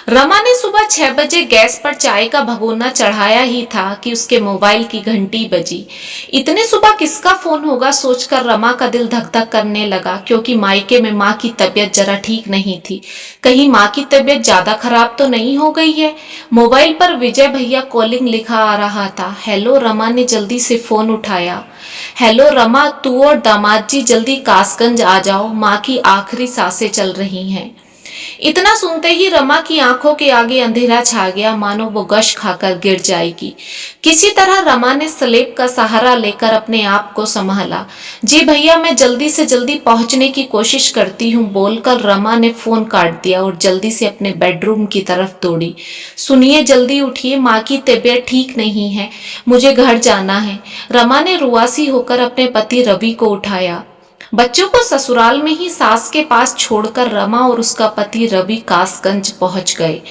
रमा ने सुबह 6 बजे गैस पर चाय का भगोना चढ़ाया ही था कि उसके मोबाइल की घंटी बजी। इतने सुबह किसका फोन होगा सोचकर रमा का दिल धक धक करने लगा, क्योंकि मायके में माँ की तबीयत जरा ठीक नहीं थी। कहीं माँ की तबीयत ज्यादा खराब तो नहीं हो गई है। मोबाइल पर विजय भैया कॉलिंग लिखा आ रहा था। हेलो, रमा ने जल्दी से फोन उठाया। हेलो रमा, तू और दामाद जी जल्दी कासगंज आ जाओ, माँ की आखिरी सांसें चल रही हैं। इतना सुनते ही रमा की आंखों के आगे अंधेरा छा गया, मानो वो गश खाकर गिर जाएगी। किसी तरह रमा ने स्लेब का सहारा लेकर अपने आप को संभाला। जी भैया, मैं जल्दी से जल्दी पहुंचने की कोशिश करती हूँ, बोलकर रमा ने फोन काट दिया और जल्दी से अपने बेडरूम की तरफ दौड़ी। सुनिए, जल्दी उठिए, माँ की तबीयत ठीक नहीं है, मुझे घर जाना है। रमा ने रुआसी होकर अपने पति रवि को उठाया। बच्चों को ससुराल में ही सास के पास छोड़कर रमा और उसका पति रवि कासगंज पहुंच गए।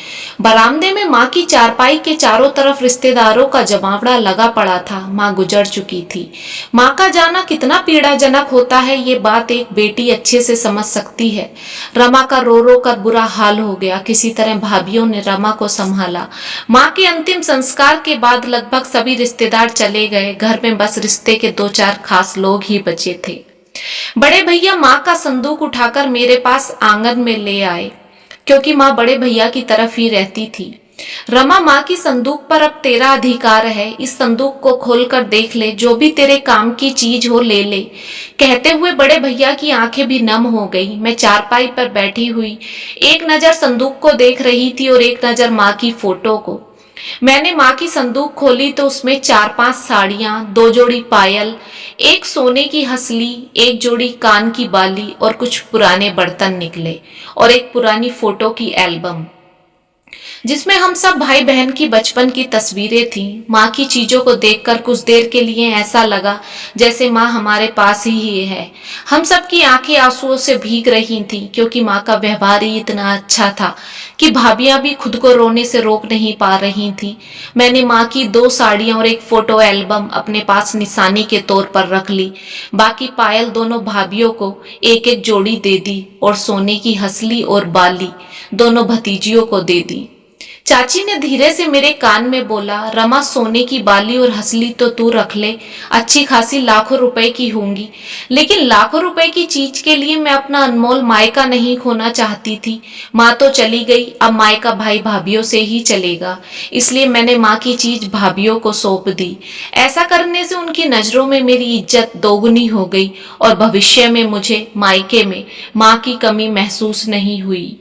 बरामदे में माँ की चारपाई के चारों तरफ रिश्तेदारों का जमावड़ा लगा पड़ा था। माँ गुजर चुकी थी। माँ का जाना कितना पीड़ाजनक होता है, ये बात एक बेटी अच्छे से समझ सकती है। रमा का रो रो कर बुरा हाल हो गया। किसी तरह भाभीियों ने रमा को संभाला। माँ के अंतिम संस्कार के बाद लगभग सभी रिश्तेदार चले गए। घर में बस रिश्ते के 2-4 खास लोग ही बचे थे। बड़े भैया माँ का संदूक उठाकर मेरे पास आंगन में ले आए, क्योंकि माँ बड़े भैया की तरफ ही रहती थी। रमा, माँ की संदूक पर अब तेरा अधिकार है, इस संदूक को खोलकर देख ले, जो भी तेरे काम की चीज हो ले ले। कहते हुए बड़े भैया की आंखें भी नम हो गई। मैं चारपाई पर बैठी हुई एक नजर संदूक को देख रही थी और एक नजर माँ की फोटो को। मैंने माँ की संदूक खोली तो उसमें 4-5 साड़ियां, 2 जोड़ी पायल, एक सोने की हंसली, एक जोड़ी कान की बाली और कुछ पुराने बर्तन निकले, और एक पुरानी फोटो की एल्बम जिसमें हम सब भाई बहन की बचपन की तस्वीरें थीं। माँ की चीजों को देखकर कुछ देर के लिए ऐसा लगा जैसे माँ हमारे पास ही है। हम सब की आंखें आंसुओं से भीग रही थीं, क्योंकि माँ का व्यवहार ही इतना अच्छा था कि भाभियां भी खुद को रोने से रोक नहीं पा रही थीं। मैंने माँ की 2 साड़ियां और एक फोटो एल्बम अपने पास निशानी के तौर पर रख ली। बाकी पायल दोनों भाभियों को एक एक जोड़ी दे दी और सोने की हंसली और बाली दोनों भतीजियों को दे दी। चाची ने धीरे से मेरे कान में बोला, रमा, सोने की बाली और हंसली तो तू रख ले, अच्छी खासी लाखों रुपए की होंगी, लेकिन लाखों रुपए की चीज के लिए मैं अपना अनमोल मायका नहीं खोना चाहती थी। माँ तो चली गई, अब मायका भाई भाभीियों से ही चलेगा, इसलिए मैंने माँ की चीज भाभीियों को सौंप दी। ऐसा करने से उनकी नजरों में मेरी इज्जत दोगुनी हो गई और भविष्य में मुझे मायके में माँ की कमी महसूस नहीं हुई।